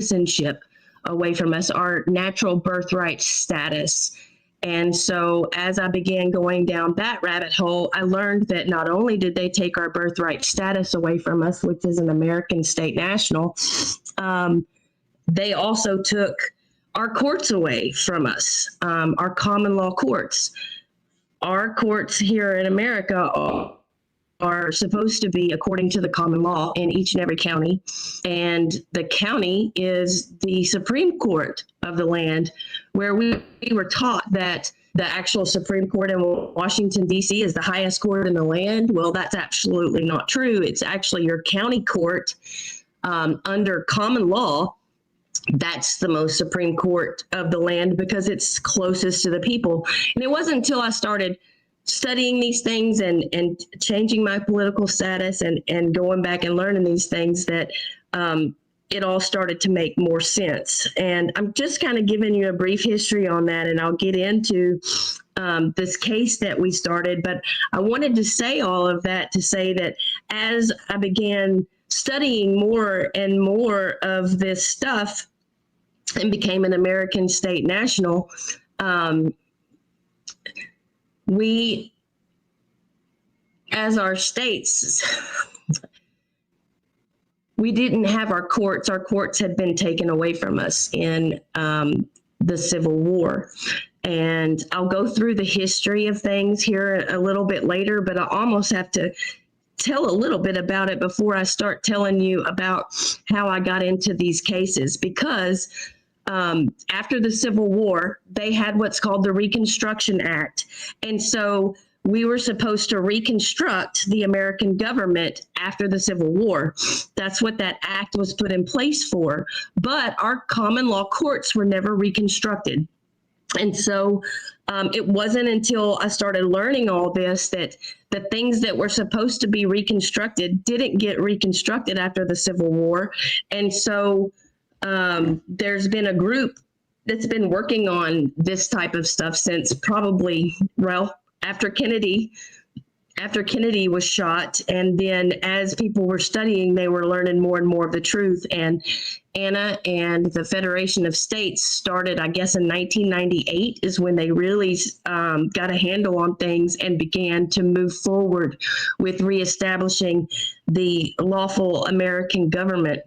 citizenship away from us, our natural birthright status. And so as I began going down that rabbit hole, I learned that not only did they take our birthright status away from us, which is an American state national, they also took our courts away from us, our common law courts. Our courts here in America are supposed to be according to the common law in each and every county. And the county is the Supreme Court of the land, where we were taught that the actual Supreme Court in Washington, D.C. is the highest court in the land. Well, that's absolutely not true. It's actually your county court under common law. That's the most Supreme Court of the land because it's closest to the people. And it wasn't until I started studying these things and changing my political status and going back and learning these things that it all started to make more sense. And I'm just kind of giving you a brief history on that, and I'll get into this case that we started. But I wanted to say all of that to say that as I began studying more and more of this stuff and became an American state national, we, as our states, we didn't have our courts. Our courts had been taken away from us in the Civil War. And I'll go through the history of things here a little bit later, but I almost have to tell a little bit about it before I start telling you about how I got into these cases, because after the Civil War, they had what's called the Reconstruction Act. And so we were supposed to reconstruct the American government after the Civil War. That's what that act was put in place for. But our common law courts were never reconstructed. And so it wasn't until I started learning all this that the things that were supposed to be reconstructed didn't get reconstructed after the Civil War. And so there's been a group that's been working on this type of stuff since probably, well, after Kennedy was shot. And then as people were studying, they were learning more and more of the truth. And ANA and the Federation of States started, I guess, in 1998 is when they really got a handle on things and began to move forward with reestablishing the lawful American government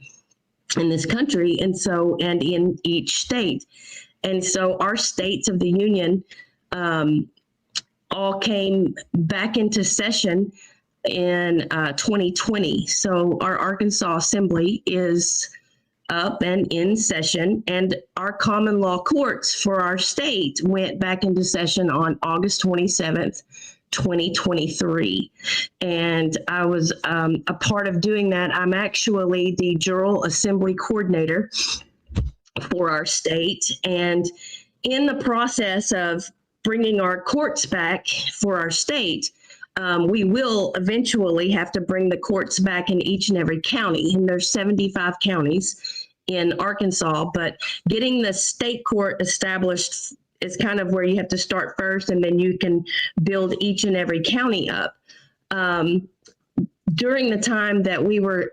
in this country, and in each state. And so our states of the Union all came back into session in 2020. So our Arkansas Assembly is up and in session, and our common law courts for our state went back into session on August 27th, 2023. And I was a part of doing that. I'm actually the Jural Assembly coordinator for our state. And in the process of bringing our courts back for our state, we will eventually have to bring the courts back in each and every county. And there's 75 counties in Arkansas, but getting the state court established is kind of where you have to start first, and then you can build each and every county up. During the time that we were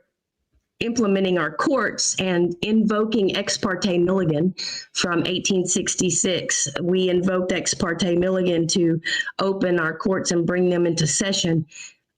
implementing our courts and invoking Ex parte Milligan from 1866, we invoked Ex parte Milligan to open our courts and bring them into session.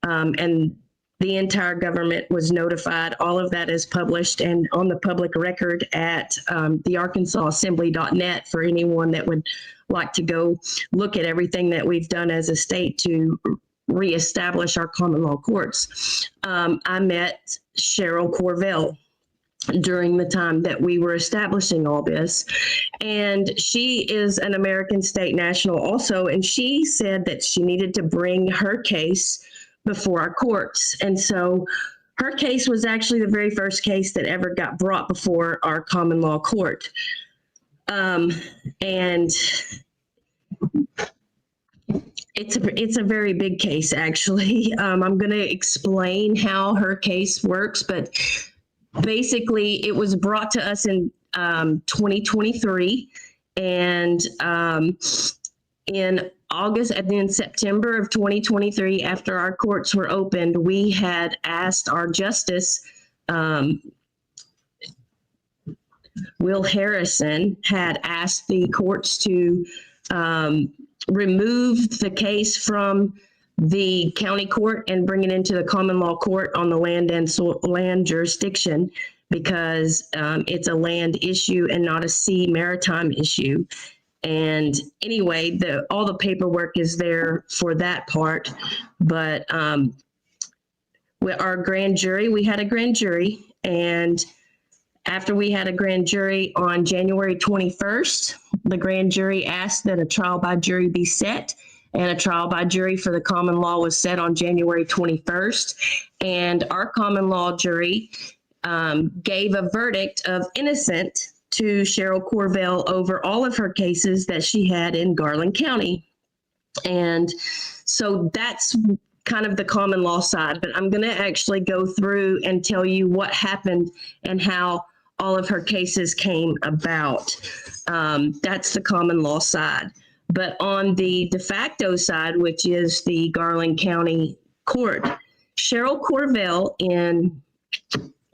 And the entire government was notified. All of that is published and on the public record at the arkansaassembly.net for anyone that would like to go look at everything that we've done as a state to reestablish our common law courts. I met Cheryl Corell during the time that we were establishing all this. And she is an American state national also. And she said that she needed to bring her case before our courts. And so her case was actually the very first case that ever got brought before our common law court. And it's a very big case, actually. I'm going to explain how her case works, but basically it was brought to us in 2023, and in August and then September of 2023, after our courts were opened, we had asked our justice Will Harrison, had asked the courts to remove the case from the county court and bring it into the common law court on the land and land jurisdiction, because it's a land issue and not a sea maritime issue. And anyway, all the paperwork is there for that part. But our grand jury, we had a grand jury, and after we had a grand jury on January 21st, the grand jury asked that a trial by jury be set, and a trial by jury for the common law was set on January 21st. And our common law jury gave a verdict of innocent to Cheryl Corell over all of her cases that she had in Garland County. And so that's kind of the common law side, but I'm going to actually go through and tell you what happened and how all of her cases came about. That's the common law side. But on the de facto side, which is the Garland County Court, Cheryl Corell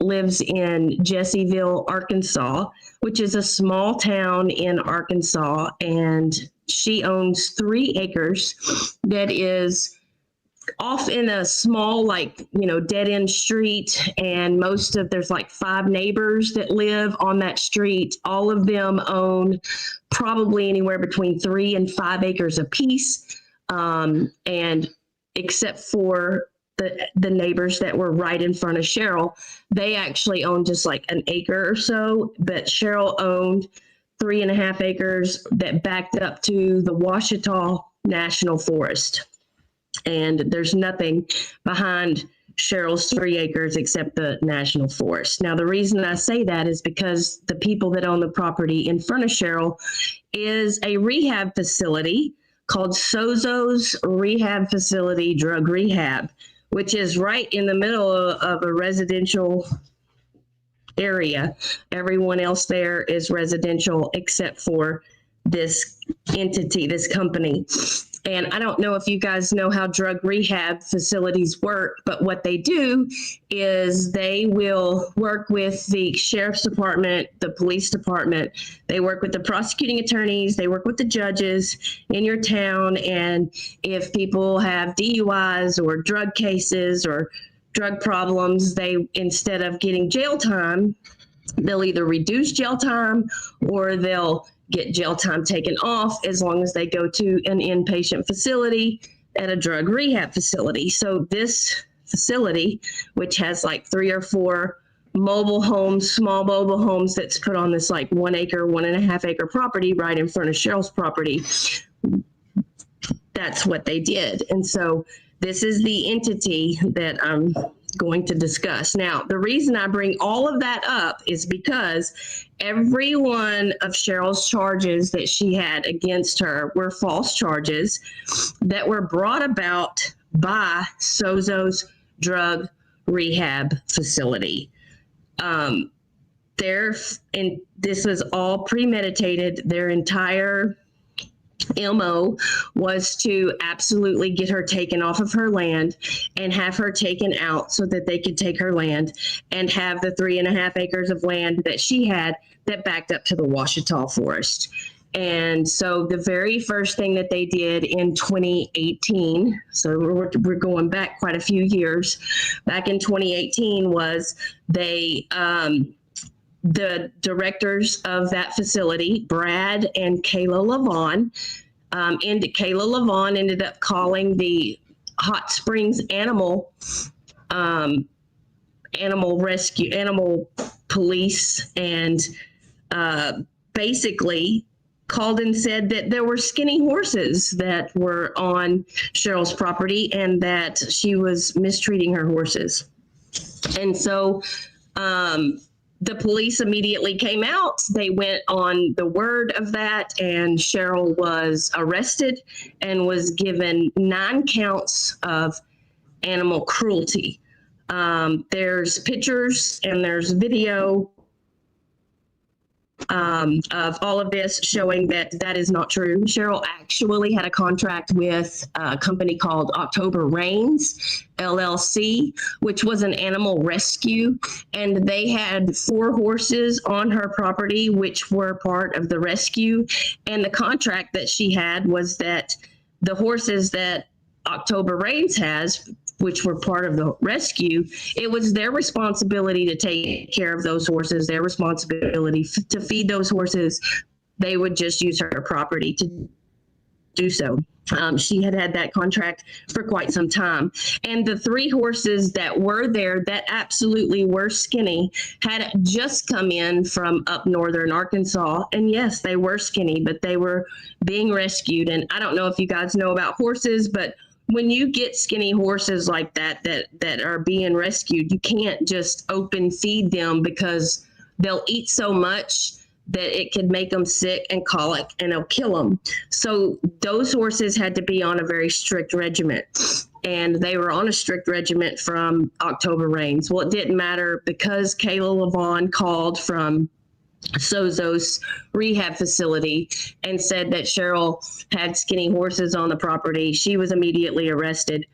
lives in Jesseville, Arkansas, which is a small town in Arkansas, and she owns 3 acres that is off in a small, dead-end street, and there's like 5 neighbors that live on that street. All of them own probably anywhere between 3 and 5 acres apiece, and except for the neighbors that were right in front of Cheryl, they actually owned just like an acre or so, but Cheryl owned 3.5 acres that backed up to the Ouachita National Forest. And there's nothing behind Cheryl's 3 acres except the National Forest. Now, the reason I say that is because the people that own the property in front of Cheryl is a rehab facility called Sozo's Rehab Facility Drug Rehab, which is right in the middle of a residential area. Everyone else there is residential except for this entity, this company. And I don't know if you guys know how drug rehab facilities work, but what they do is they will work with the sheriff's department, the police department. They work with the prosecuting attorneys. They work with the judges in your town. And if people have DUIs or drug cases or drug problems, instead of getting jail time, they'll either reduce jail time or they'll get jail time taken off as long as they go to an inpatient facility at a drug rehab facility. So this facility, which has like 3 or 4 mobile homes, small mobile homes that's put on this like 1 acre, 1.5 acre property right in front of Cheryl's property, that's what they did. And so this is the entity that I'm going to discuss. Now, the reason I bring all of that up is because every one of Cheryl's charges that she had against her were false charges that were brought about by Sozo's Drug Rehab Facility. This was all premeditated. Their entire MO was to absolutely get her taken off of her land and have her taken out so that they could take her land and have the 3.5 acres of land that she had that backed up to the Ouachita Forest. And so the very first thing that they did in 2018, so we're going back quite a few years, back in 2018 was the directors of that facility, Brad and Kayla Lavon, Kayla Lavon ended up calling the Hot Springs animal rescue, animal police, and basically called and said that there were skinny horses that were on Cheryl's property and that she was mistreating her horses. And so the police immediately came out. They went on the word of that, and Cheryl was arrested and was given 9 counts of animal cruelty. There's pictures and there's video of all of this, showing that that is not true. Cheryl actually had a contract with a company called October Rains, LLC, which was an animal rescue, and they had 4 horses on her property, which were part of the rescue. And the contract that she had was that the horses that October Rains has, which were part of the rescue, it was their responsibility to take care of those horses, their responsibility to feed those horses. They would just use her property to do so. She had had that contract for quite some time. And the 3 horses that were there that absolutely were skinny had just come in from up northern Arkansas. And yes, they were skinny, but they were being rescued. And I don't know if you guys know about horses, but when you get skinny horses like that are being rescued, you can't just open feed them, because they'll eat so much that it could make them sick and colic, and it'll kill them. So those horses had to be on a very strict regiment, and they were on a strict regiment from October Rains. Well, it didn't matter, because Kayla Levon called from Sozo's rehab facility and said that Cheryl had skinny horses on the property. She was immediately arrested.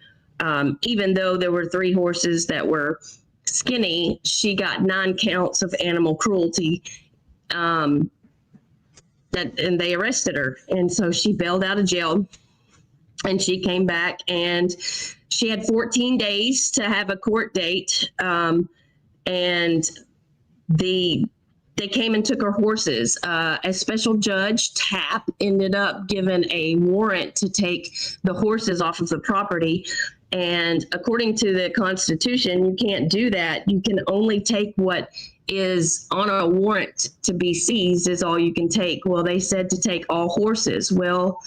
Even though there were 3 horses that were skinny, she got 9 counts of animal cruelty. And they arrested her. And so she bailed out of jail, and she came back, and she had 14 days to have a court date. And they came and took her horses. A special judge, Tapp, ended up given a warrant to take the horses off of the property. And according to the Constitution, you can't do that. You can only take what is on a warrant to be seized, is all you can take. Well, they said to take all horses. Well,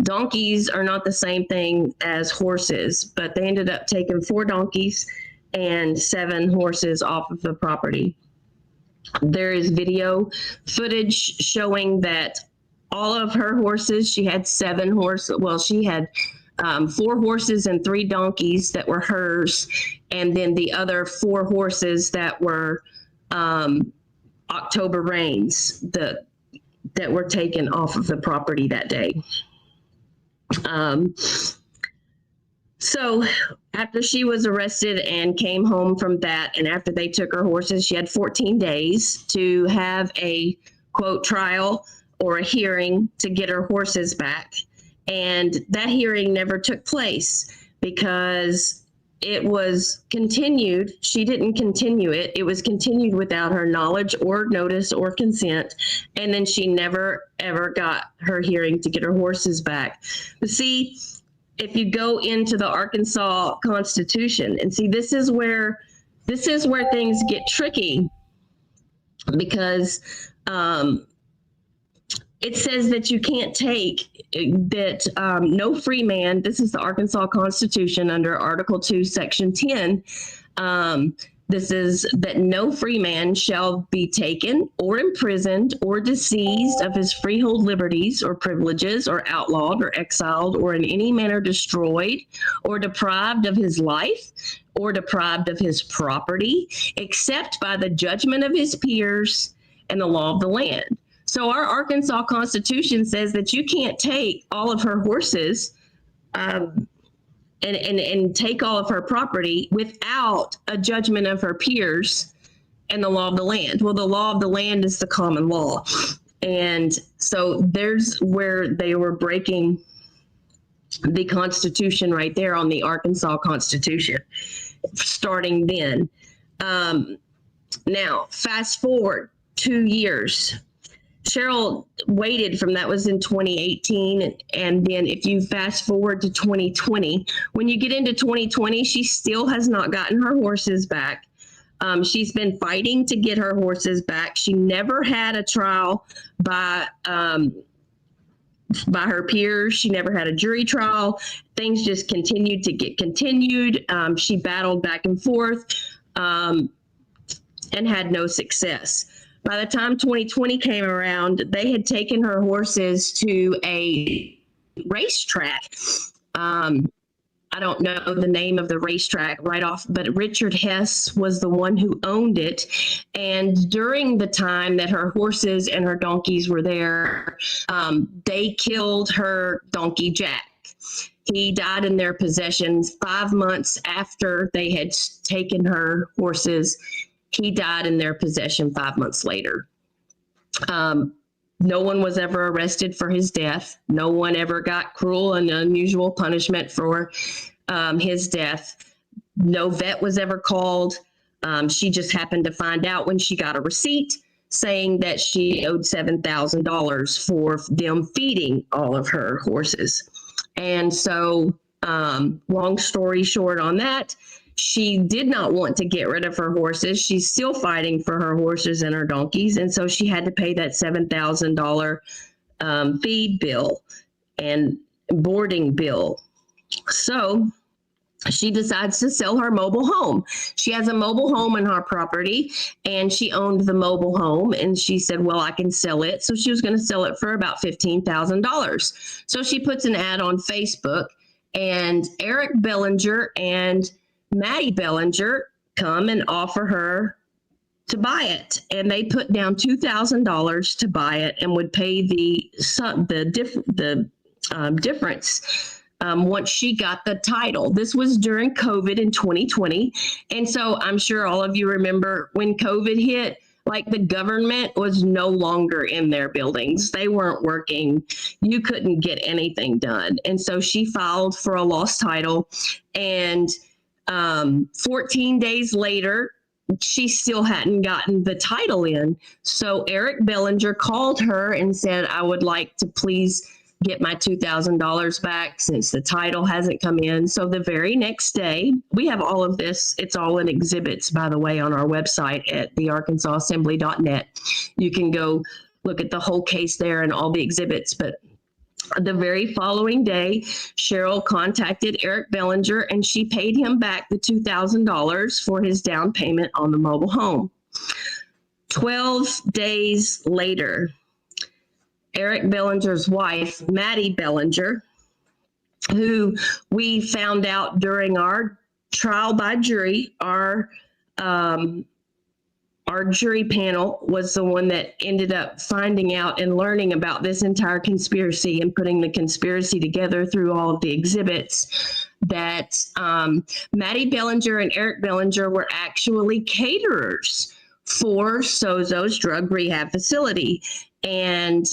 donkeys are not the same thing as horses, but they ended up taking 4 donkeys and 7 horses off of the property. There is video footage showing that all of her horses, she had 7 horses. Well, she had 4 horses and 3 donkeys that were hers, and then the other 4 horses that were October Rains that were taken off of the property that day. So after she was arrested and came home from that, and after they took her horses, she had 14 days to have a, quote, trial or a hearing to get her horses back. And that hearing never took place because it was continued. She didn't continue it. It was continued without her knowledge or notice or consent. And then she never, ever got her hearing to get her horses back. But see, if you go into the Arkansas Constitution and see, this is where things get tricky, because it says that you can't take that no free man. This is the Arkansas Constitution under Article 2, Section 10. This is that no free man shall be taken or imprisoned or diseased of his freehold liberties or privileges, or outlawed or exiled, or in any manner destroyed, or deprived of his life, or deprived of his property, except by the judgment of his peers and the law of the land. So our Arkansas Constitution says that you can't take all of her horses and take all of her property without a judgment of her peers and the law of the land. Well, the law of the land is the common law. And so there's where they were breaking the Constitution right there on the Arkansas Constitution, starting then. Now, fast forward 2 years. Cheryl waited from, that was in 2018. And then if you fast forward to 2020, when you get into 2020, she still has not gotten her horses back. She's been fighting to get her horses back. She never had a trial by her peers. She never had a jury trial. Things just continued to get continued. She battled back and forth and had no success. By the time 2020 came around, they had taken her horses to a racetrack I don't know the name of the racetrack right off, but Richard Hess was the one who owned it. And during the time that her horses and her donkeys were there, they killed her donkey Jack. He died in their possession 5 months after they had taken her horses. He died in their possession 5 months later. No one was ever arrested for his death. No one ever got cruel and unusual punishment for his death. No vet was ever called. She just happened to find out when she got a receipt saying that she owed $7,000 for them feeding all of her horses. And so, long story short on that, she did not want to get rid of her horses. She's still fighting for her horses and her donkeys. And so she had to pay that $7,000 feed bill and boarding bill. So she decides to sell her mobile home. She has a mobile home in her property, and she owned the mobile home. And she said, well, I can sell it. So she was going to sell it for about $15,000. So she puts an ad on Facebook, and Eric Bellinger and Maddie Bellinger come and offer her to buy it, and they put down $2,000 to buy it and would pay the difference once she got the title. This was during COVID in 2020, and so I'm sure all of you remember when COVID hit. Like, the government was no longer in their buildings. They weren't working. You couldn't get anything done, and so she filed for a lost title, and 14 days later, she still hadn't gotten the title in. So Eric Bellinger called her and said, I would like to please get my $2,000 back since the title hasn't come in. So the very next day, we have all of this. It's all in exhibits, by the way, on our website at thearkansasassembly.net. You can go look at the whole case there and all the exhibits. But the very following day, Cheryl contacted Eric Bellinger, and she paid him back the $2,000 for his down payment on the mobile home. 12 days later, Eric Bellinger's wife, Maddie Bellinger, who we found out during our trial by jury, our jury panel was the one that ended up finding out and learning about this entire conspiracy and putting the conspiracy together through all of the exhibits, that Maddie Bellinger and Eric Bellinger were actually caterers for Sozo's drug rehab facility. And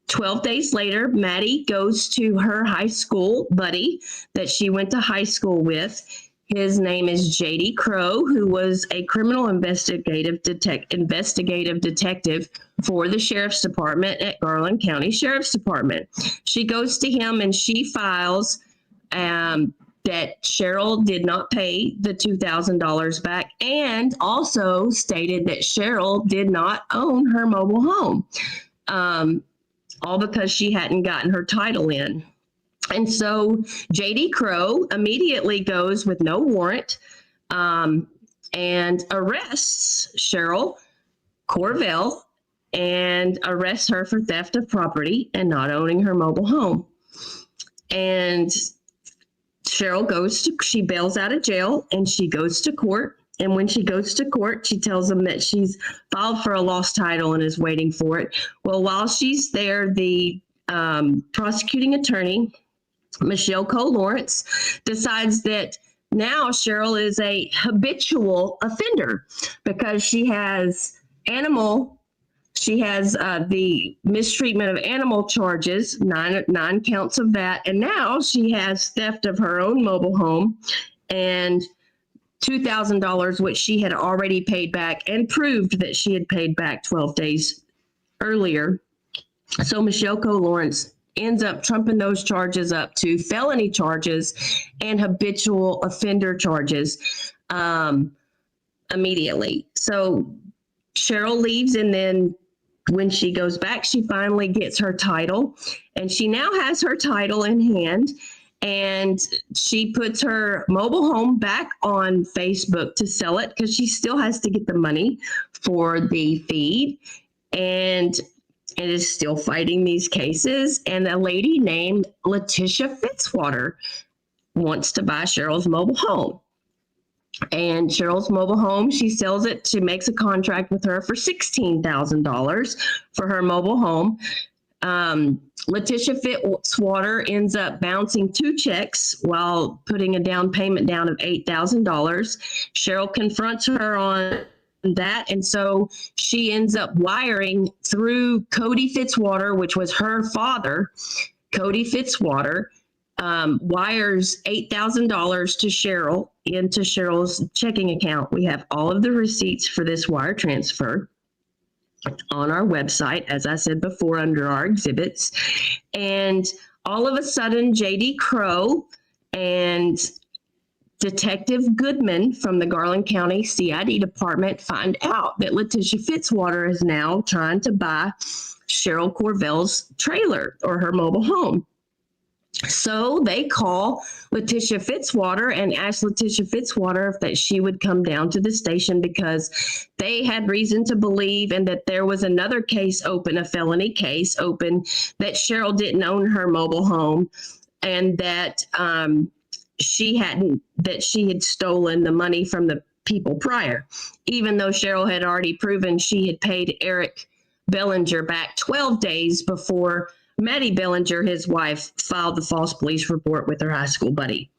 12 days later, Maddie goes to her high school buddy that she went to high school with. His name is J.D. Crow, who was a criminal investigative detective for the Sheriff's Department at Garland County Sheriff's Department. She goes to him and she files that Cheryl did not pay the $2,000 back, and also stated that Cheryl did not own her mobile home, all because she hadn't gotten her title in. And so J.D. Crow immediately goes with no warrant and arrests Cheryl Corell and arrests her for theft of property and not owning her mobile home. And Cheryl she bails out of jail and she goes to court. And when she goes to court, she tells them that she's filed for a lost title and is waiting for it. Well, while she's there, the prosecuting attorney, Michelle Cole Lawrence, decides that now Cheryl is a habitual offender because she has the mistreatment of animal charges, nine counts of that. And now she has theft of her own mobile home and $2,000, which she had already paid back and proved that she had paid back 12 days earlier. So Michelle Cole Lawrence ends up trumping those charges up to felony charges and habitual offender charges immediately. So Cheryl leaves, and then when she goes back, she finally gets her title, and she now has her title in hand, and she puts her mobile home back on Facebook to sell it because she still has to get the money for the feed, and it is still fighting these cases. And a lady named Letitia Fitzwater wants to buy Cheryl's mobile home. And Cheryl's mobile home, she sells it. She makes a contract with her for $16,000 for her mobile home. Letitia Fitzwater ends up bouncing 2 checks while putting a down payment down of $8,000. Cheryl confronts her on that, and so she ends up wiring through Cody Fitzwater, which was her father. Cody Fitzwater wires $8,000 to Cheryl into Cheryl's checking account. We have all of the receipts for this wire transfer on our website, as I said before, under our exhibits. And all of a sudden, J.D. Crow and Detective Goodman from the Garland County CID department find out that Letitia Fitzwater is now trying to buy Cheryl Corell's trailer or her mobile home. So they call Letitia Fitzwater and ask Letitia Fitzwater if that she would come down to the station because they had reason to believe and that there was another case open, a felony case open, that Cheryl didn't own her mobile home and that she had stolen the money from the people prior, even though Cheryl had already proven she had paid Eric Bellinger back 12 days before Maddie Bellinger, his wife, filed the false police report with her high school buddy.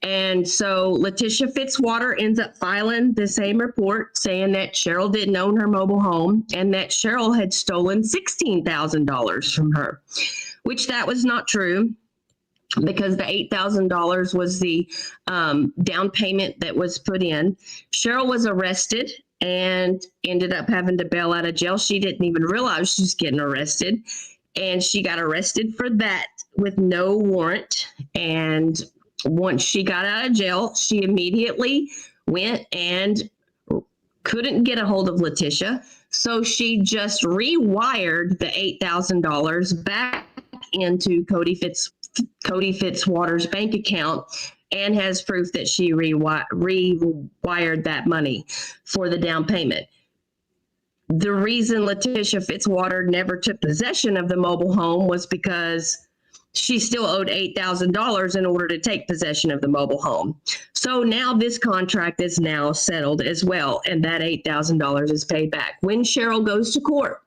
And so Letitia Fitzwater ends up filing the same report saying that Cheryl didn't own her mobile home and that Cheryl had stolen $16,000 from her, which that was not true because the $8,000 was the down payment that was put in. Cheryl was arrested and ended up having to bail out of jail. She didn't even realize she was getting arrested. And she got arrested for that with no warrant. And once she got out of jail, she immediately went and couldn't get a hold of Letitia. So she just rewired the $8,000 back into Cody Fitzwater's bank account and has proof that she rewired that money for the down payment. The reason Letitia Fitzwater never took possession of the mobile home was because she still owed $8,000 in order to take possession of the mobile home. So now this contract is now settled as well, and that $8,000 is paid back. When Cheryl goes to court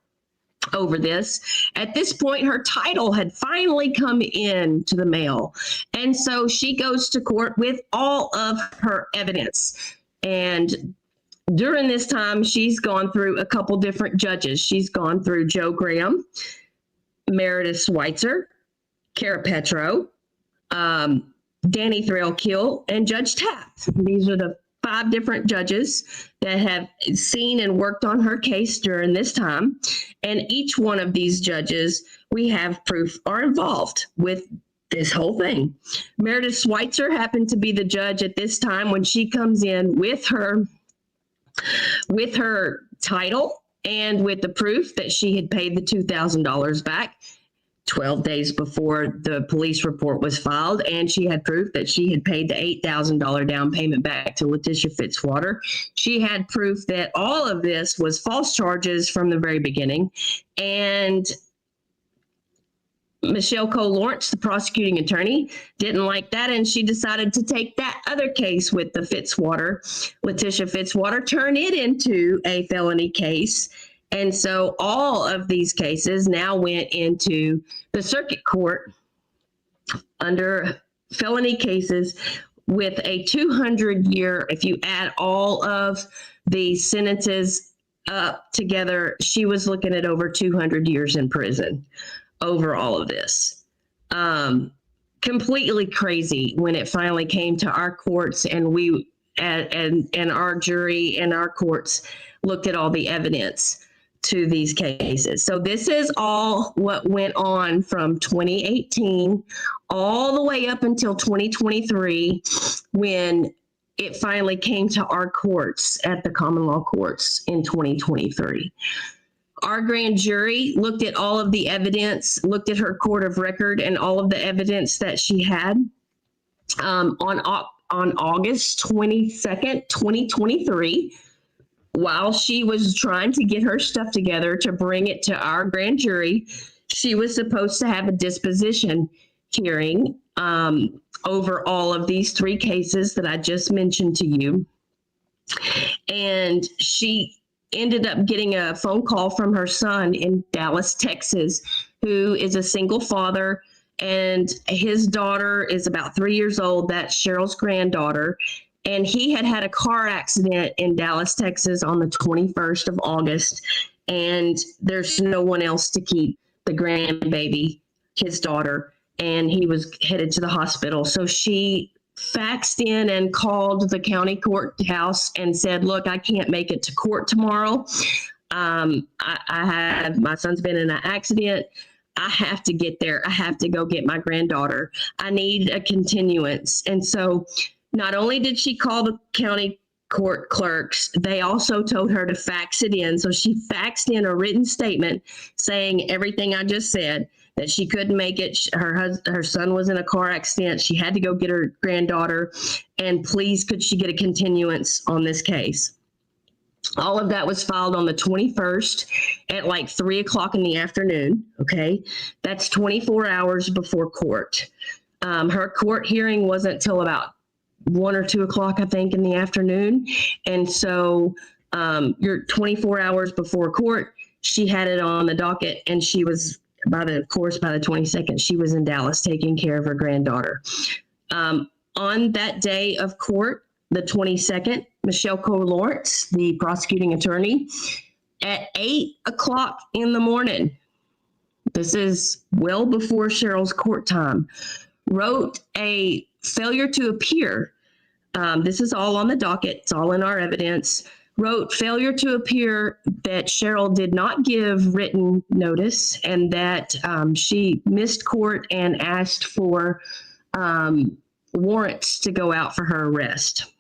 over this, at this point, her title had finally come in to the mail. And so she goes to court with all of her evidence. And during this time, she's gone through a couple different judges. She's gone through Joe Graham, Meredith Schweitzer, Kara Petro, Danny Threlkill, and Judge Taft. These are the 5 different judges that have seen and worked on her case during this time. And each one of these judges, we have proof, are involved with this whole thing. Meredith Schweitzer happened to be the judge at this time when she comes in with her title and with the proof that she had paid the $2,000 back 12 days before the police report was filed, and she had proof that she had paid the $8,000 down payment back to Letitia Fitzwater. She had proof that all of this was false charges from the very beginning, and Michelle Cole Lawrence, the prosecuting attorney, didn't like that, and she decided to take that other case with the Letitia Fitzwater, turn it into a felony case. And so all of these cases now went into the circuit court under felony cases with a 200-year, if you add all of the sentences up together, she was looking at over 200 years in prison over all of this. Completely crazy when it finally came to our courts and we and our jury and our courts looked at all the evidence to these cases. So this is all what went on from 2018 all the way up until 2023 when it finally came to our courts at the common law courts in 2023. Our grand jury looked at all of the evidence, looked at her court of record and all of the evidence that she had on August 22nd, 2023. While she was trying to get her stuff together to bring it to our grand jury, she was supposed to have a disposition hearing over all of these 3 cases that I just mentioned to you. And she ended up getting a phone call from her son in Dallas, Texas, who is a single father, and his daughter is about 3 years old. That's Cheryl's granddaughter. And he had had a car accident in Dallas, Texas on the 21st of August. And there's no one else to keep the grandbaby, his daughter, and he was headed to the hospital. So she faxed in and called the county courthouse and said, look, I can't make it to court tomorrow. My son's been in an accident. I have to get there. I have to go get my granddaughter. I need a continuance. And so not only did she call the county court clerks, they also told her to fax it in. So she faxed in a written statement saying everything I just said, that she couldn't make it. Her son was in a car accident. She had to go get her granddaughter. And please, could she get a continuance on this case? All of that was filed on the 21st at like 3 o'clock in the afternoon. Okay. That's 24 hours before court. Her court hearing wasn't till about 1 or 2 o'clock, I think, in the afternoon. And so you're 24 hours before court. She had it on the docket, and she was, by the 22nd, she was in Dallas taking care of her granddaughter. On that day of court, the 22nd, Michelle Lawrence, the prosecuting attorney, at 8 o'clock in the morning, this is well before Cheryl's court time, wrote a failure to appear. This is all on the docket. It's all in our evidence. Wrote failure to appear that Cheryl did not give written notice, and that she missed court and asked for warrants to go out for her arrest.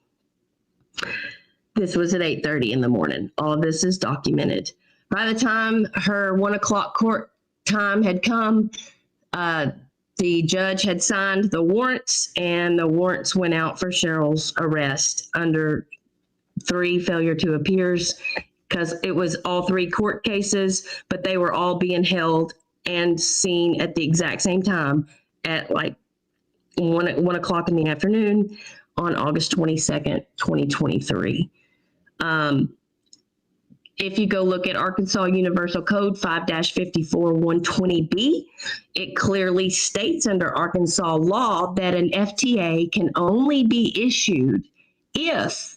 This was at 8:30 in the morning. All of this is documented. By the time her 1 o'clock court time had come, the judge had signed the warrants, and the warrants went out for Cheryl's arrest under 3 failure to appears, because it was all 3 court cases, but they were all being held and seen at the exact same time at like 1 o'clock in the afternoon on August 22nd, 2023. If you go look at Arkansas Universal Code 5-54120B, it clearly states under Arkansas law that an FTA can only be issued if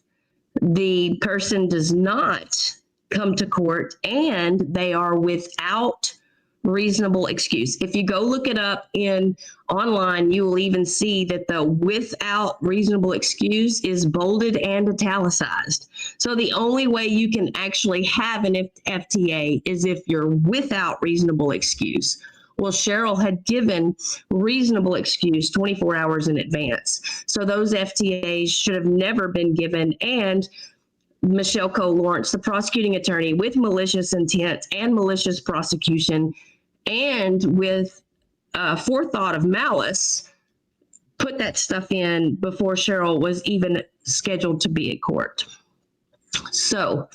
the person does not come to court and they are without reasonable excuse. If you go look it up online, you will even see that the without reasonable excuse is bolded and italicized. So the only way you can actually have an FTA is if you're without reasonable excuse. Well, Cheryl had given reasonable excuse 24 hours in advance. So those FTAs should have never been given. And Michelle Lawrence, the prosecuting attorney, with malicious intent and malicious prosecution, and with forethought of malice, put that stuff in before Cheryl was even scheduled to be at court. So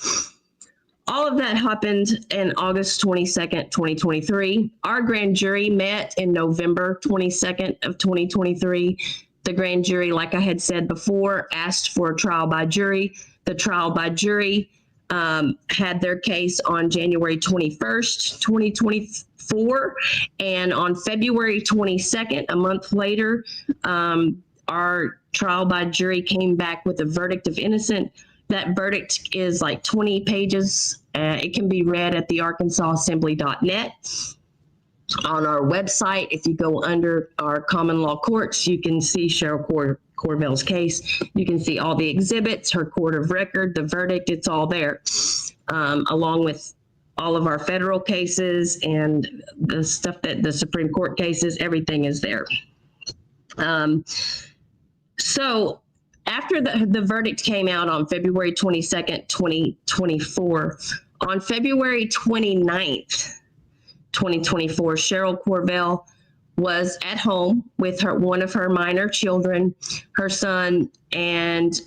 all of that happened in August 22nd, 2023. Our grand jury met in November 22nd of 2023. The grand jury, like I had said before, asked for a trial by jury. The trial by jury had their case on January 21st, 2024. And on February 22nd, a month later, our trial by jury came back with a verdict of innocent. That verdict is like 20 pages. It can be read at the arkansasassembly.net. On our website, if you go under our common law courts, you can see Cheryl Corell's case. You can see all the exhibits, her court of record, the verdict, it's all there, along with all of our federal cases and the stuff that the Supreme Court cases, everything is there. So after the verdict came out on February 22nd, 2024, on February 29th, 2024, Cheryl Corell was at home with one of her minor children, her son, and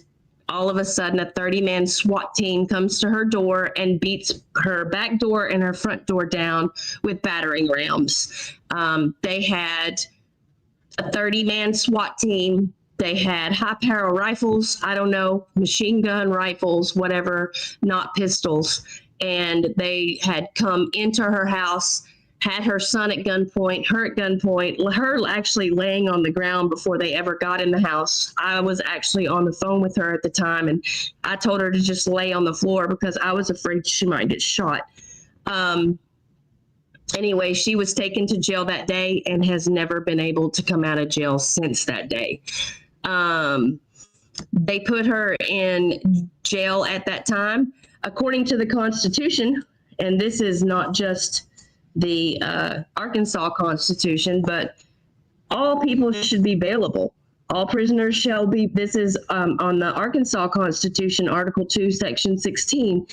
all of a sudden a 30-man SWAT team comes to her door and beats her back door and her front door down with battering rams. They had a 30-man SWAT team. They had high-power rifles, I don't know, machine gun rifles, whatever, not pistols. And they had come into her house, had her son at gunpoint, her at gunpoint, her actually laying on the ground before they ever got in the house. I was actually on the phone with her at the time, and I told her to just lay on the floor because I was afraid she might get shot. Anyway, she was taken to jail that day and has never been able to come out of jail since that day. They put her in jail at that time. According to the Constitution, and this is not just the Arkansas Constitution, but all people should be bailable. All prisoners shall be, this is on the Arkansas Constitution, Article 2, Section 16.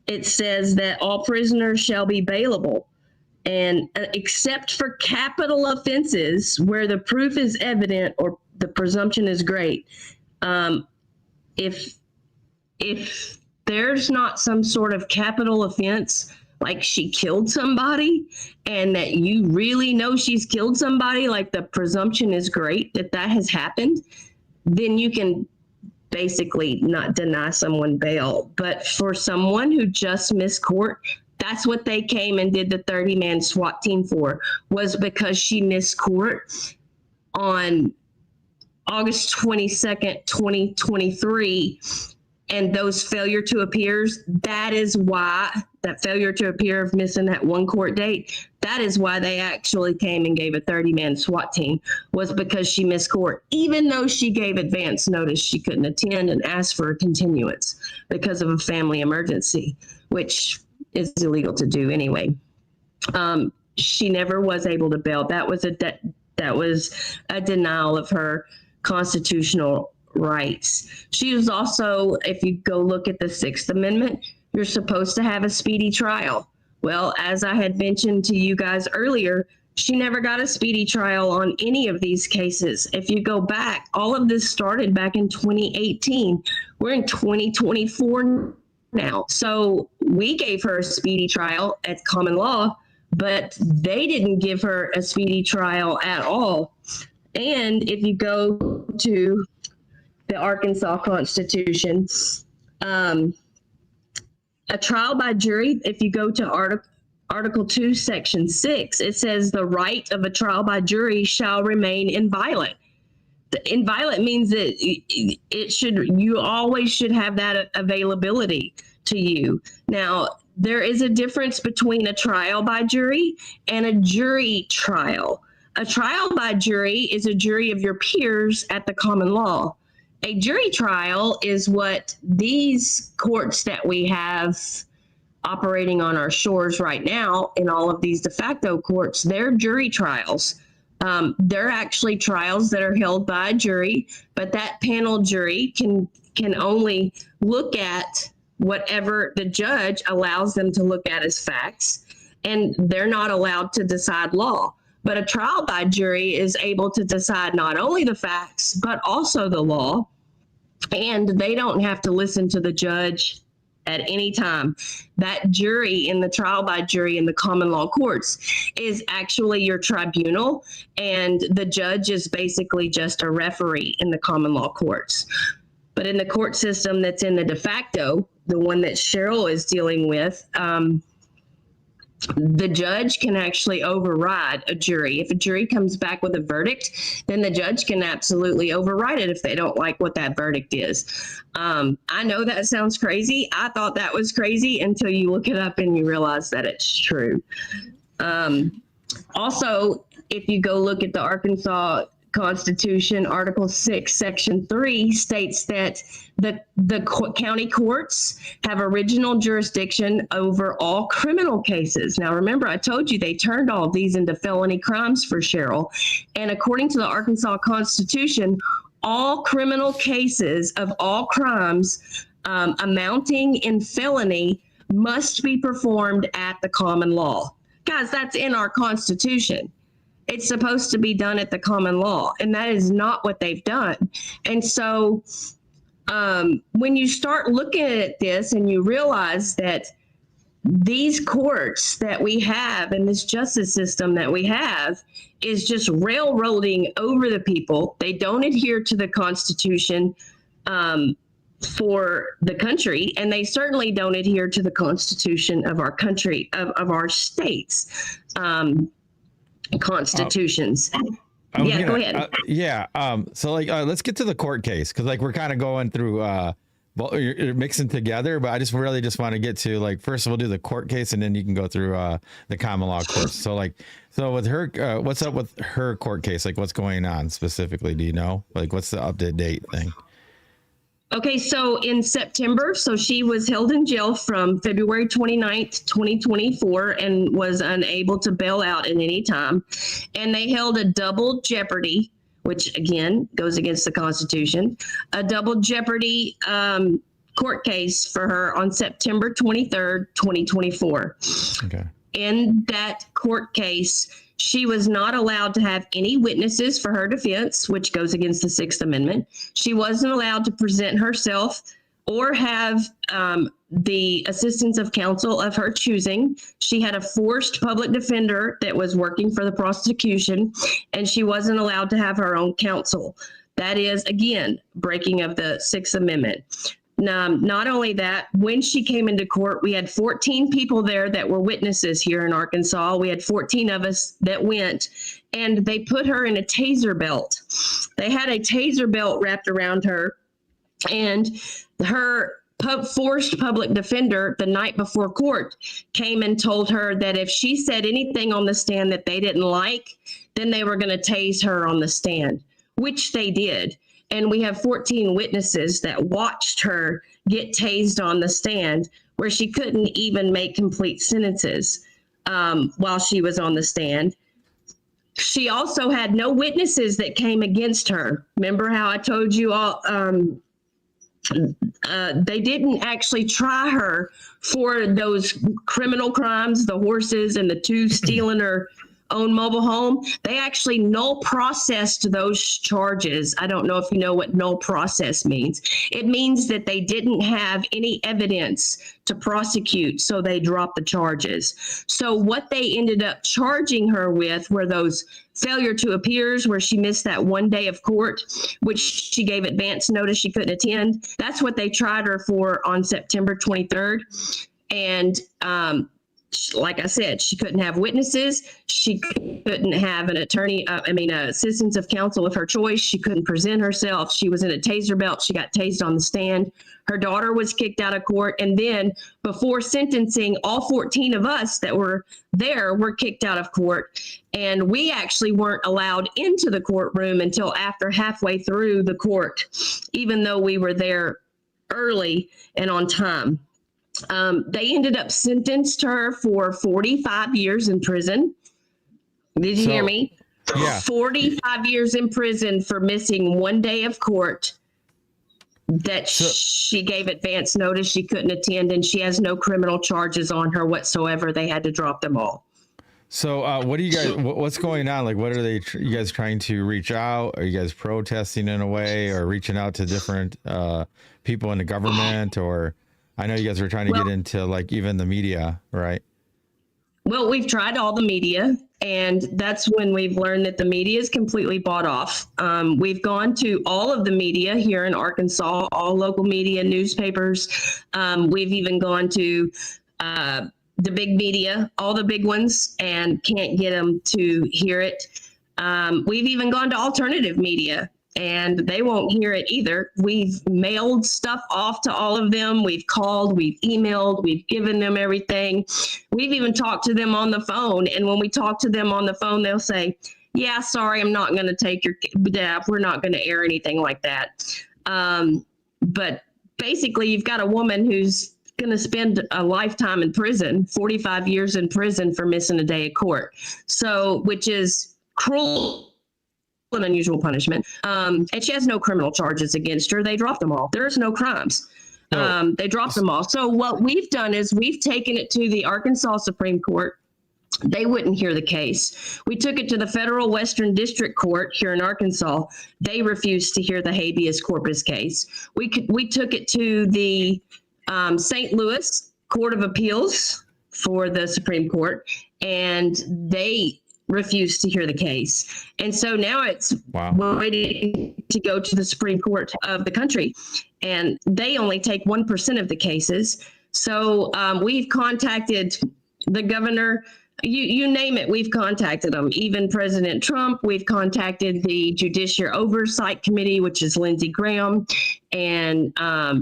It says that all prisoners shall be bailable, and except for capital offenses where the proof is evident or the presumption is great. If there's not some sort of capital offense, like she killed somebody, and that you really know she's killed somebody, like the presumption is great that that has happened, then you can basically not deny someone bail. But for someone who just missed court, that's what they came and did the 30-man SWAT team for, was because she missed court on August 22nd, 2023. And those failure to appears, that is why, that failure to appear of missing that one court date, that is why they actually came and gave a 30-man SWAT team, was because she missed court, even though she gave advance notice she couldn't attend and asked for a continuance because of a family emergency, which is illegal to do anyway. She never was able to bail. That was a denial of her constitutional rights. She was also, if you go look at the Sixth Amendment, you're supposed to have a speedy trial. Well, as I had mentioned to you guys earlier, she never got a speedy trial on any of these cases. If you go back, all of this started back in 2018. We're in 2024 now. So we gave her a speedy trial at common law, but they didn't give her a speedy trial at all. And if you go to the Arkansas Constitution, a trial by jury, if you go to Article 2, Section 6, it says the right of a trial by jury shall remain inviolate. Inviolate means that you always should have that availability to you. Now, there is a difference between a trial by jury and a jury trial. A trial by jury is a jury of your peers at the common law. A jury trial is what these courts that we have operating on our shores right now in all of these de facto courts, they're jury trials. They're actually trials that are held by a jury, but that panel jury can only look at whatever the judge allows them to look at as facts, and they're not allowed to decide law. But a trial by jury is able to decide not only the facts, but also the law, and they don't have to listen to the judge at any time. That jury in the trial by jury in the common law courts is actually your tribunal, and the judge is basically just a referee in the common law courts. But in the court system that's in the de facto, the one that Cheryl is dealing with, the judge can actually override a jury. If a jury comes back with a verdict, then the judge can absolutely override it if they don't like what that verdict is. I know that sounds crazy. I thought that was crazy until you look it up and you realize that it's true. Also, if you go look at the Arkansas Constitution, Article 6, Section 3 states that the county courts have original jurisdiction over all criminal cases. Now, remember, I told you they turned all of these into felony crimes for Cheryl. And according to the Arkansas Constitution, all criminal cases of all crimes amounting in felony must be performed at the common law. Guys, that's in our Constitution. It's supposed to be done at the common law, and that is not what they've done. And so when you start looking at this and you realize that these courts that we have and this justice system that we have is just railroading over the people. They don't adhere to the Constitution for the country, and they certainly don't adhere to the Constitution of our country, of our states' constitutions. Go ahead. So let's get to the court case, because we're kind of going through well, you're mixing together, but I just want to get to first we'll do the court case, and then you can go through the common law courts. So so with her, what's up with her court case? What's going on specifically? Do you know? What's the update date thing? Okay, so in September, so she was held in jail from February 29th, 2024, and was unable to bail out at any time. And they held a double jeopardy, which again goes against the Constitution, a double jeopardy court case for her on September 23rd, 2024. Okay. In that court case, she was not allowed to have any witnesses for her defense, which goes against the Sixth Amendment. She wasn't allowed to present herself or have the assistance of counsel of her choosing. She had a forced public defender that was working for the prosecution, and she wasn't allowed to have her own counsel. That is, again, breaking of the Sixth Amendment. Not only that, when she came into court, we had 14 people there that were witnesses here in Arkansas. We had 14 of us that went, and they put her in a taser belt. They had a taser belt wrapped around her, and her forced public defender the night before court came and told her that if she said anything on the stand that they didn't like, then they were going to tase her on the stand, which they did. And we have 14 witnesses that watched her get tased on the stand, where she couldn't even make complete sentences while she was on the stand. She also had no witnesses that came against her. Remember how I told you all they didn't actually try her for those criminal crimes, the horses and the two stealing her own mobile home. They actually null processed those charges. I don't know if you know what null process means. It means that they didn't have any evidence to prosecute, so they dropped the charges. So what they ended up charging her with were those failure to appears, where she missed that one day of court, which she gave advance notice she couldn't attend. That's what they tried her for on September 23rd. And like I said, she couldn't have witnesses. She couldn't have an attorney, assistance of counsel of her choice. She couldn't present herself. She was in a taser belt. She got tased on the stand. Her daughter was kicked out of court. And then before sentencing, all 14 of us that were there were kicked out of court. And we actually weren't allowed into the courtroom until after halfway through the court, even though we were there early and on time. They ended up sentenced her for 45 years in prison. Did you hear me? Yeah. 45 years in prison for missing one day of court that she gave advance notice she couldn't attend, and she has no criminal charges on her whatsoever. They had to drop them all. So what do you guys, what's going on? What are you guys trying to reach out? Are you guys protesting in a way, or reaching out to different people in the government? Or I know you guys were trying to get into even the media, right? Well, we've tried all the media, and that's when we've learned that the media is completely bought off. We've gone to all of the media here in Arkansas, all local media, newspapers. We've even gone to the big media, all the big ones, and can't get them to hear it. We've even gone to alternative media, and they won't hear it either. We've mailed stuff off to all of them. We've called, we've emailed, we've given them everything. We've even talked to them on the phone. And when we talk to them on the phone, they'll say, yeah, sorry, I'm not going to take your, we're not going to air anything like that. But basically, you've got a woman who's going to spend a lifetime in prison, 45 years in prison for missing a day of court. So, which is cruel and unusual punishment. And she has no criminal charges against her. They dropped them all. There's no crimes. They dropped them all. So what we've done is we've taken it to the Arkansas Supreme Court. They wouldn't hear the case. We took it to the Federal Western District Court here in Arkansas. They refused to hear the habeas corpus case. We took it to the St. Louis Court of Appeals. for the Supreme Court, and they refused to hear the case. And so now it's waiting to go to the Supreme Court of the country, and they only take 1% of the cases. So we've contacted the governor. You name it, we've contacted them. Even President Trump, we've contacted the Judiciary Oversight Committee, which is Lindsey Graham and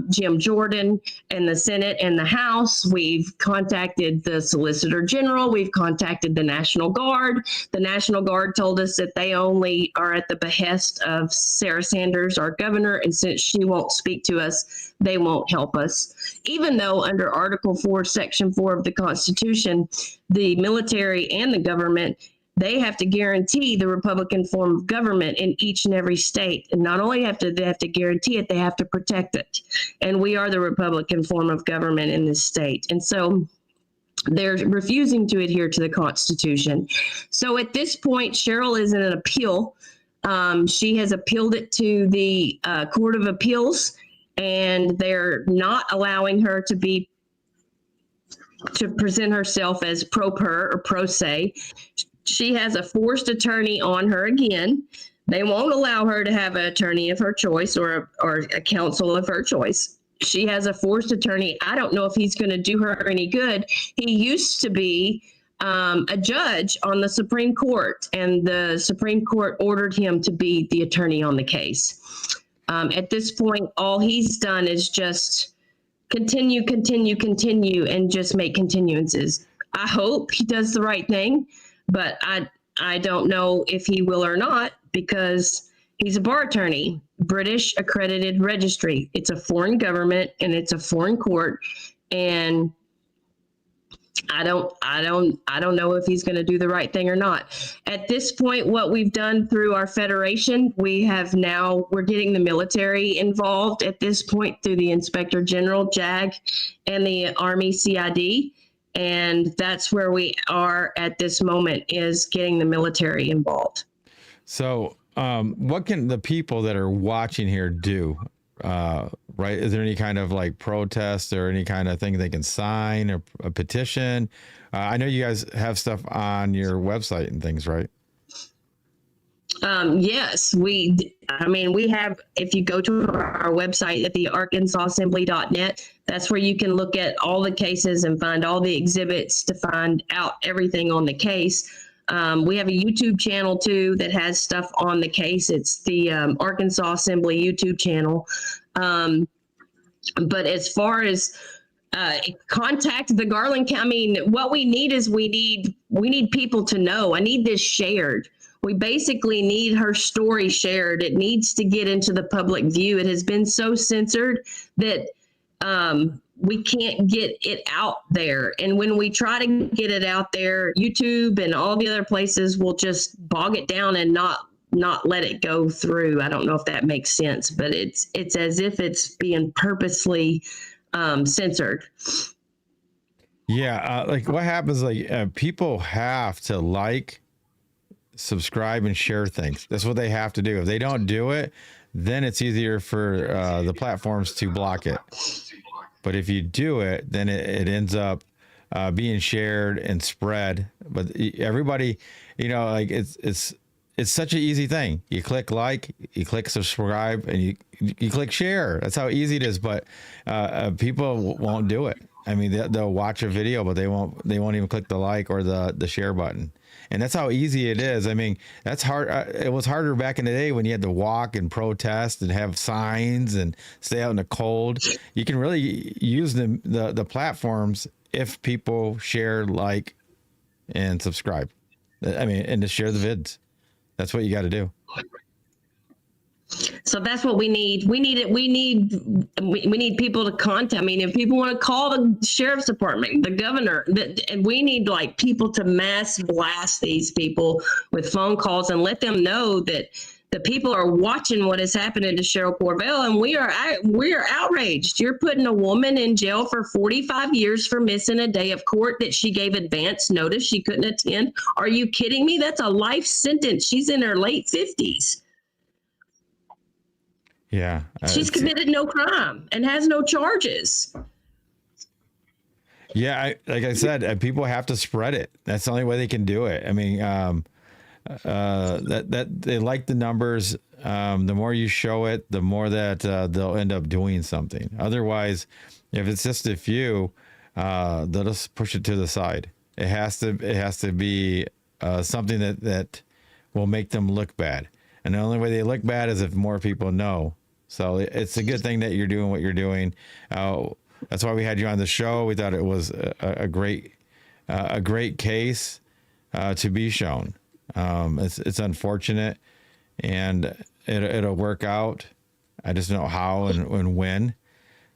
Jim Jordan, and the Senate and the House. We've contacted the Solicitor General. We've contacted the National Guard. The National Guard told us that they only are at the behest of Sarah Sanders, our governor, and since she won't speak to us, they won't help us. Even though under Article 4, Section 4 of the Constitution, the military and the government, they have to guarantee the Republican form of government in each and every state. And not only they have to guarantee it, they have to protect it. And we are the Republican form of government in this state. And so they're refusing to adhere to the Constitution. So at this point, Cheryl is in an appeal. She has appealed it to the Court of Appeals, and they're not allowing her to present herself as pro per or pro se. She has a forced attorney on her again. They won't allow her to have an attorney of her choice or a counsel of her choice. She has a forced attorney. I don't know if he's going to do her any good. He used to be a judge on the Supreme Court, and the Supreme Court ordered him to be the attorney on the case. At this point, all he's done is just continue, and just make continuances. I hope he does the right thing, but I don't know if he will or not, because he's a bar attorney, British accredited registry. It's a foreign government and it's a foreign court, and I don't know if he's going to do the right thing or not. At this point, what we've done through our federation, we're getting the military involved at this point through the Inspector General, JAG, and the Army CID. And that's where we are at this moment, is getting the military involved. So what can the people that are watching here do? Right? Is there any kind of like protest or any kind of thing they can sign, or a petition? I know you guys have stuff on your website and things, right? Yes, we have, if you go to our website at the arkansasassembly.net, that's where you can look at all the cases and find all the exhibits to find out everything on the case. We have a YouTube channel too that has stuff on the case. It's the Arkansas Assembly YouTube channel. But as far as contact the Garland County, what we need is we need people to know. I need this shared. We basically need her story shared. It needs to get into the public view. It has been so censored that we can't get it out there. And when we try to get it out there, YouTube and all the other places will just bog it down and not let it go through. I don't know if that makes sense, but it's as if it's being purposely censored. Yeah. Like what happens, people have to subscribe and share things. That's what they have to do. If they don't do it, then it's easier for the platforms to block it. But if you do it, then it ends up being shared and spread. But everybody, it's such an easy thing. You click like, you click subscribe, and you click share. That's how easy it is. But people won't do it. I mean, they'll watch a video, but they won't even click the like or the share button. And that's how easy it is. I mean, that's hard. It was harder back in the day when you had to walk and protest and have signs and stay out in the cold. You can really use the platforms if people share, like, and subscribe. I mean, and to share the vids. That's what you got to do. So that's what we need. We need people to contact. I mean, if people want to call the sheriff's department, the governor, and we need people to mass blast these people with phone calls and let them know that the people are watching what is happening to Cheryl Corell, and we are outraged. You're putting a woman in jail for 45 years for missing a day of court that she gave advance notice she couldn't attend. Are you kidding me? That's a life sentence. She's in her late 50s. Yeah. She's committed no crime and has no charges. Yeah, like I said, people have to spread it. That's the only way they can do it. I mean, that they like the numbers. The more you show it, the more that they'll end up doing something. Otherwise, if it's just a few, they'll just push it to the side. It has to be something that will make them look bad. And the only way they look bad is if more people know. So it's a good thing that you're doing what you're doing. That's why we had you on the show. We thought it was a great case to be shown. It's unfortunate, and it'll work out. I just don't know how and when.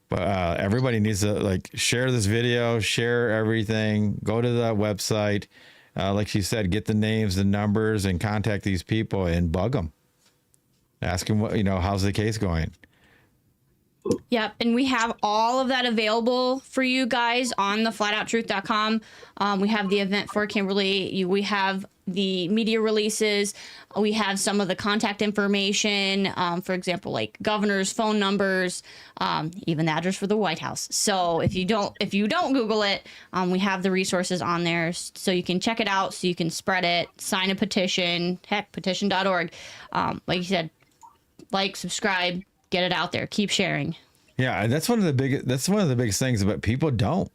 But everybody needs to share this video, share everything. Go to the website, like she said, get the names, the numbers, and contact these people and bug them. Ask them how's the case going. Yep. And we have all of that available for you guys on the flatouttruth.com. We have the event for Kimberly. We have the media releases. We have some of the contact information, for example, like governor's phone numbers, even the address for the White House. So if you don't Google it, we have the resources on there so you can check it out, so you can spread it, sign a petition, petition.org. Like you said, subscribe, get it out there, keep sharing. Yeah, and that's one of the biggest things, but people don't.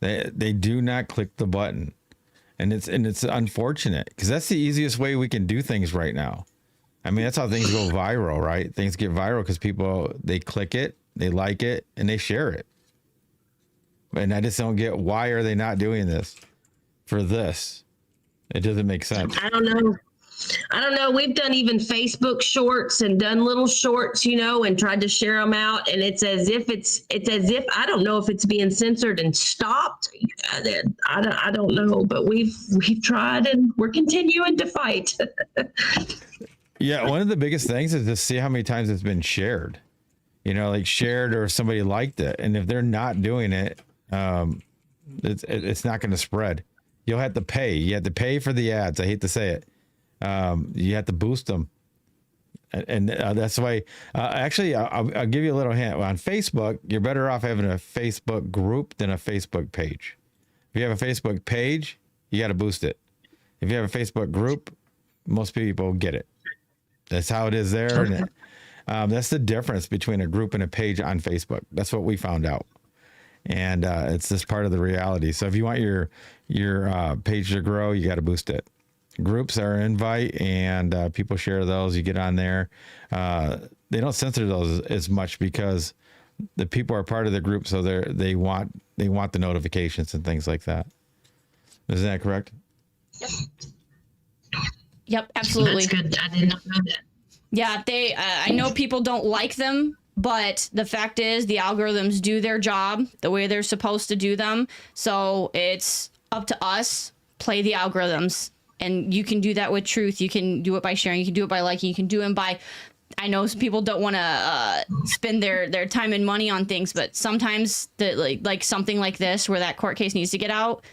They do not click the button. And it's unfortunate, because that's the easiest way we can do things right now. I mean, that's how things go viral, right? Things get viral because people, they click it, they like it, and they share it. And I just don't get, why are they not doing this for this? It doesn't make sense. I don't know. We've done even Facebook shorts and done little shorts, and tried to share them out. And it's as if I don't know if it's being censored and stopped. I don't know, but we've tried, and we're continuing to fight. Yeah. One of the biggest things is to see how many times it's been shared, shared or somebody liked it. And if they're not doing it, it's not going to spread. You'll have to pay. You have to pay for the ads. I hate to say it. You have to boost them. And that's why, actually, I'll give you a little hint. On Facebook, you're better off having a Facebook group than a Facebook page. If you have a Facebook page, you got to boost it. If you have a Facebook group, most people get it. That's how it is there. Okay. And that's the difference between a group and a page on Facebook. That's what we found out. And it's just part of the reality. So if you want your page to grow, you got to boost it. Groups are an invite, and people share those. You get on there. They don't censor those as much because the people are part of the group, so they want the notifications and things like that. Isn't that correct? Yep, absolutely. That's good. I did not know that. Yeah, I know people don't like them, but the fact is the algorithms do their job the way they're supposed to do them. So it's up to us, play the algorithms. And you can do that with truth. You can do it by sharing. You can do it by liking. You can do it by, I know people don't want to spend their time and money on things, but sometimes like something like this where that court case needs to get out,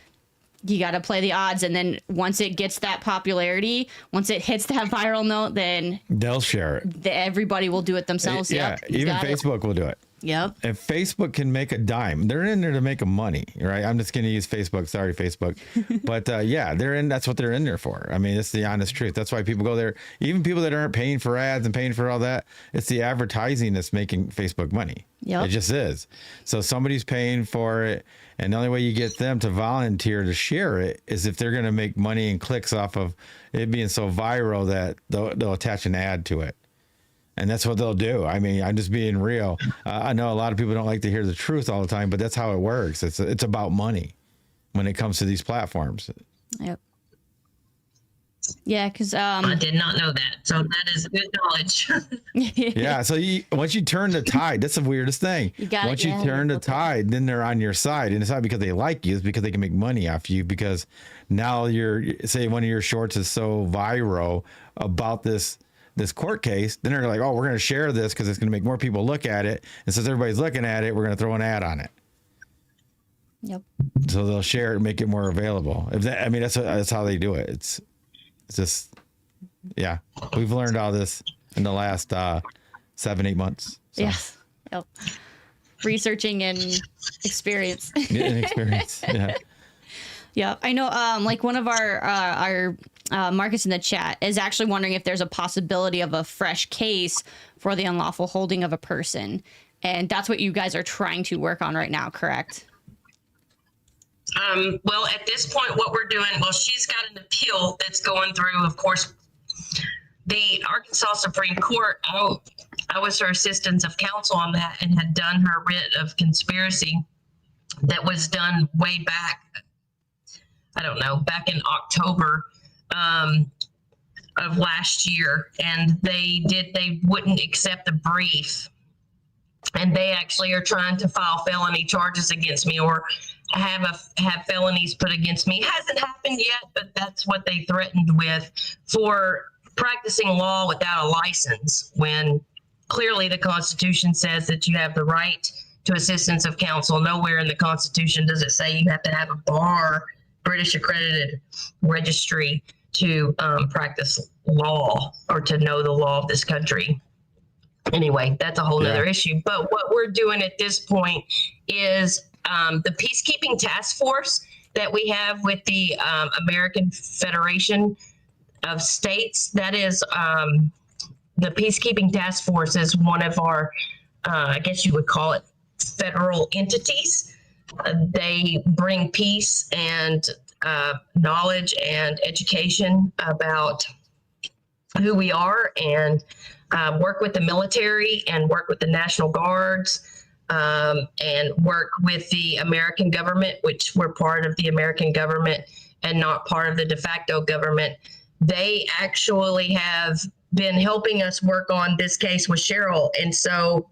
you got to play the odds. And then once it gets that popularity, once it hits that viral note, then they'll share it. Everybody will do it themselves. Yeah, yep, even Facebook will do it. Yep. If Facebook can make a dime, they're in there to make a money, right? I'm just going to use Facebook. Sorry, Facebook. But yeah, that's what they're in there for. I mean, it's the honest truth. That's why people go there. Even people that aren't paying for ads and paying for all that, it's the advertising that's making Facebook money. Yep. It just is. So somebody's paying for it. And the only way you get them to volunteer to share it is if they're going to make money and clicks off of it being so viral that they'll attach an ad to it. And that's what they'll do. I mean, I'm just being real. I know a lot of people don't like to hear the truth all the time, but that's how it works. It's about money when it comes to these platforms. Yep. Yeah, because I did not know that. So that is good knowledge. Yeah. So once you turn the tide, that's the weirdest thing. Once you turn the tide, then they're on your side. And it's not because they like you, it's because they can make money off you. Because now say one of your shorts is so viral about this court case, then they're like, oh, we're going to share this because it's going to make more people look at it. And since everybody's looking at it, we're going to throw an ad on it. Yep. So they'll share it and make it more available. That's how they do it. It's just, yeah, we've learned all this in the last 7-8 months. So. Yes. Yep. researching and experience. Getting experience. Yeah. Yeah, I know. Like one of our Marcus in the chat is actually wondering if there's a possibility of a fresh case for the unlawful holding of a person, and that's what you guys are trying to work on right now, correct? Well, at this point, what we're doing, well, she's got an appeal that's going through, of course, the Arkansas Supreme Court. I was her assistance of counsel on that and had done her writ of conspiracy that was done way back, I don't know, back in October of last year. And they wouldn't accept the brief. And they actually are trying to file felony charges against me or have felonies put against me. It hasn't happened yet, but that's what they threatened with for practicing law without a license, when clearly the Constitution says that you have the right to assistance of counsel. Nowhere in the Constitution does it say you have to have a bar, British accredited registry to practice law or to know the law of this country. Anyway, that's a whole nother issue. But what we're doing at this point is the peacekeeping task force that we have with the American Federation of States. That is the peacekeeping task force is one of our, I guess you would call it, federal entities. They bring peace and knowledge and education about who we are, and work with the military and work with the National Guards, and work with the American government, which we're part of the American government and not part of the de facto government. They actually have been helping us work on this case with Cheryl. And so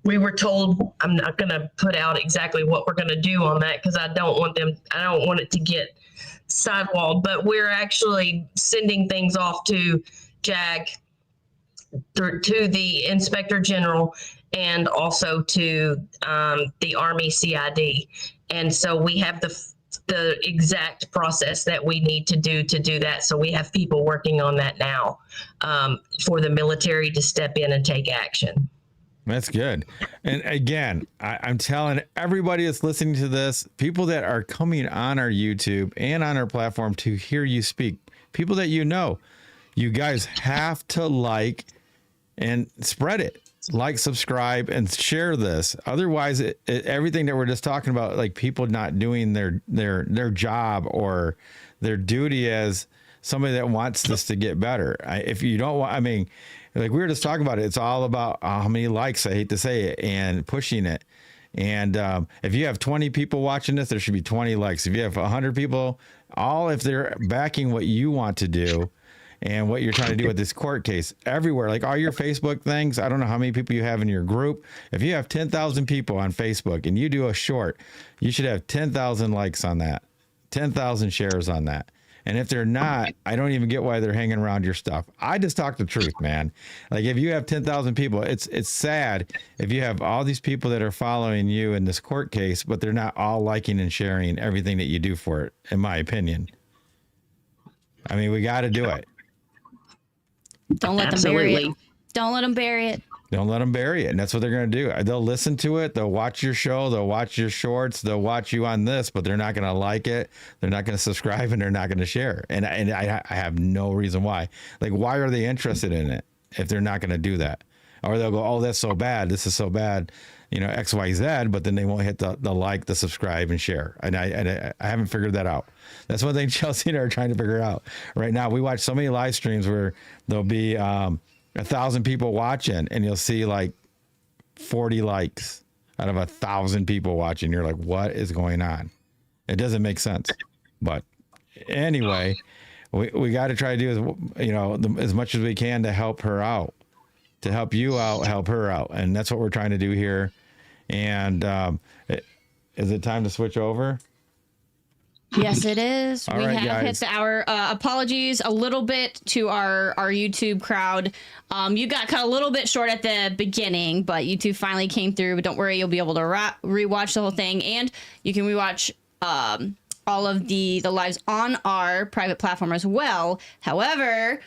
we were told, I'm not going to put out exactly what we're going to do on that because I don't want it to get sidewalled, but we're actually sending things off to JAG, to the Inspector General, and also to the Army CID. And so we have the exact process that we need to do that. So we have people working on that now for the military to step in and take action. That's good. And again, I'm telling everybody that's listening to this, people that are coming on our YouTube and on our platform to hear you speak, people that you know, you guys have to like and spread it. Like, subscribe, and share this. Otherwise, everything that we're just talking about, like people not doing their job or their duty as somebody that wants this to get better. If you don't want, I mean, like we were just talking about it, it's all about how many likes, I hate to say it, and pushing it. And if you have 20 people watching this, there should be 20 likes. If you have 100 people, if they're backing what you want to do and what you're trying to do with this court case, everywhere, like all your Facebook things, I don't know how many people you have in your group. If you have 10,000 people on Facebook and you do a short, you should have 10,000 likes on that, 10,000 shares on that. And if they're not, I don't even get why they're hanging around your stuff. I just talk the truth, man. Like if you have 10,000 people, it's sad if you have all these people that are following you in this court case, but they're not all liking and sharing everything that you do for it, in my opinion. I mean, we got to do it. Don't let them bury it. Don't let them bury it. Don't let them bury it. And that's what they're going to do. They'll listen to it. They'll watch your show. They'll watch your shorts. They'll watch you on this, but they're not going to like it. They're not going to subscribe, and they're not going to share. And I have no reason why. Like, why are they interested in it if they're not going to do that? Or they'll go, oh, that's so bad. This is so bad, you know, X, Y, Z, but then they won't hit the like, the subscribe, and share. And I haven't figured that out. That's one thing Chelsey and I are trying to figure out right now. We watch so many live streams where there'll be 1,000 people watching, and you'll see like 40 likes out of 1,000 people watching. You're like, what is going on? It doesn't make sense. But anyway, we got to try to do as much as we can to help her out, to help you out, help her out. And that's what we're trying to do here. And is it time to switch over? Yes, it is. All we right, have guys. hit our apologies a little bit to our YouTube crowd. You got cut a little bit short at the beginning, but YouTube finally came through. But don't worry, you'll be able to rewatch the whole thing, and you can rewatch all of the lives on our private platform as well. However,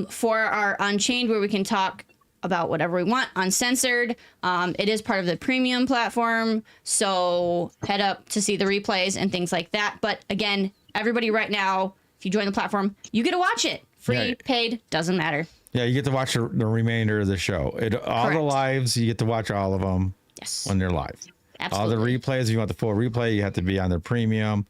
for our Unchained, where we can talk about whatever we want, uncensored. It is part of the premium platform, so head up to see the replays and things like that. But again, everybody right now, if you join the platform, you get to watch it. Free, paid, doesn't matter. Yeah, you get to watch the remainder of the show. All the lives, you get to watch all of them. Yes. When they're live. Absolutely. All the replays, if you want the full replay, you have to be on the premium.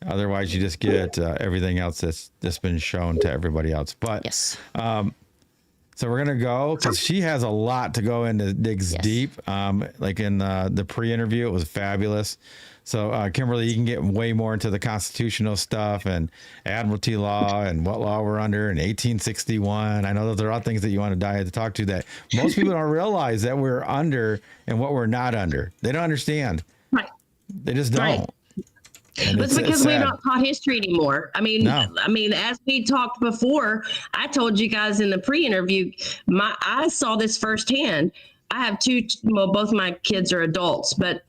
Otherwise, you just get everything else that's been shown to everybody else. But yes. So we're going to go because she has a lot to go into, digs deep. Like in the pre-interview, it was fabulous. So Kimberly, you can get way more into the constitutional stuff and admiralty law and what law we're under in 1861. I know those are all things that you want to talk to that most people don't realize that we're under and what we're not under. They don't understand. Right. They just don't. Right. But it's because we're not taught history anymore. I mean, as we talked before, I told you guys in the pre-interview, I saw this firsthand. I have both my kids are adults, but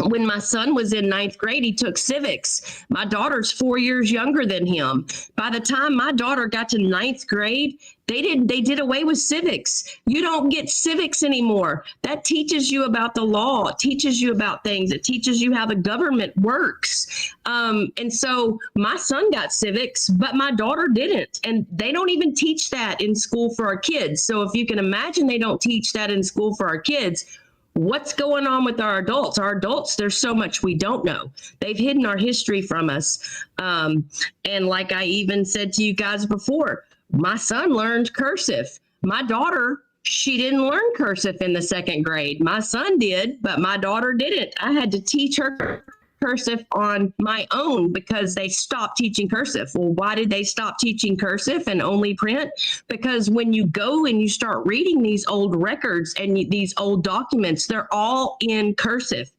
when my son was in 9th grade, he took civics. My daughter's 4 years younger than him. By the time my daughter got to 9th grade, they did away with civics. You don't get civics anymore. That teaches you about the law. It teaches you about things. It teaches you how the government works. And so my son got civics, but my daughter didn't. And they don't even teach that in school for our kids. So if you can imagine they don't teach that in school for our kids, what's going on with our adults? Our adults, there's so much we don't know. They've hidden our history from us. And like I even said to you guys before, my son learned cursive. My daughter, she didn't learn cursive in the 2nd grade. My son did, but my daughter didn't. I had to teach her cursive on my own because they stopped teaching cursive. Well, why did they stop teaching cursive and only print? Because when you go and you start reading these old records and these old documents, they're all in cursive.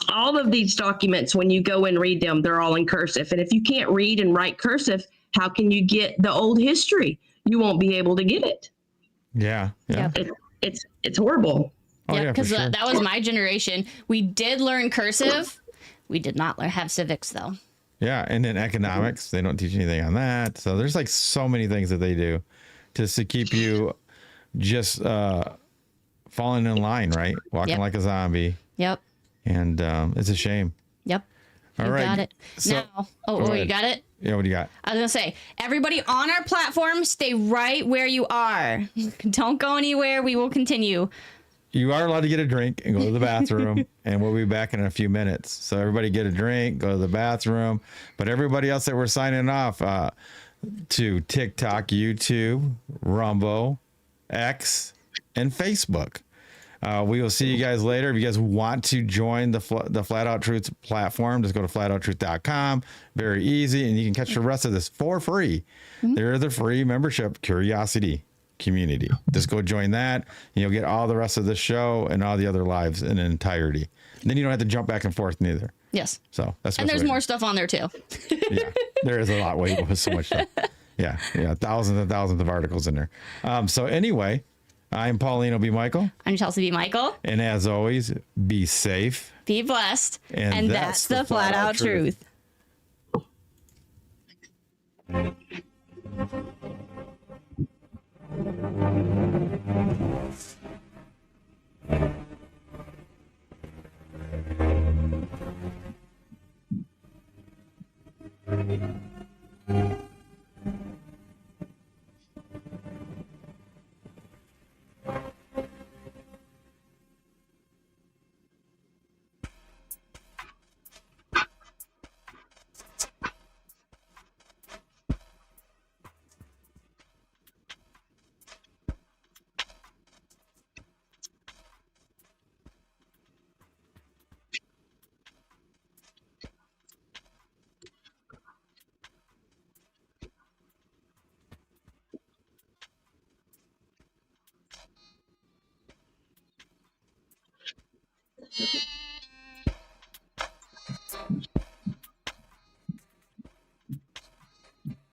All of these documents, when you go and read them, they're all in cursive. And if you can't read and write cursive, how can you get the old history? You won't be able to get it. Yeah. It's horrible. Yeah, because that was my generation. We did learn cursive. We did not have civics, though. Yeah, and then economics, they don't teach anything on that. So there's like so many things that they do just to keep you just falling in line, right? Walking like a zombie. Yep. And it's a shame. Yep. All right. Got it. So, now, you got it? Yeah, what do you got? I was going to say, everybody on our platform, stay right where you are. Don't go anywhere. We will continue. You are allowed to get a drink and go to the bathroom, and we'll be back in a few minutes. So everybody get a drink, go to the bathroom. But everybody else that we're signing off to TikTok, YouTube, Rumble, X, and Facebook. We will see you guys later. If you guys want to join the Flat Out Truth platform, just go to flatouttruth.com. Very easy, and you can catch the rest of this for free. Mm-hmm. There is a free membership, Curiosity Community. Just go join that, and you'll get all the rest of the show and all the other lives in entirety. And then you don't have to jump back and forth neither. Yes. So that's and there's more stuff on there too. Yeah, there is a lot. So much stuff. Yeah, thousands and thousands of articles in there. So anyway. I'm Paulino B Michael. I'm Chelsey B Michael. And as always, be safe. Be blessed. And that's the flat out truth. Truth.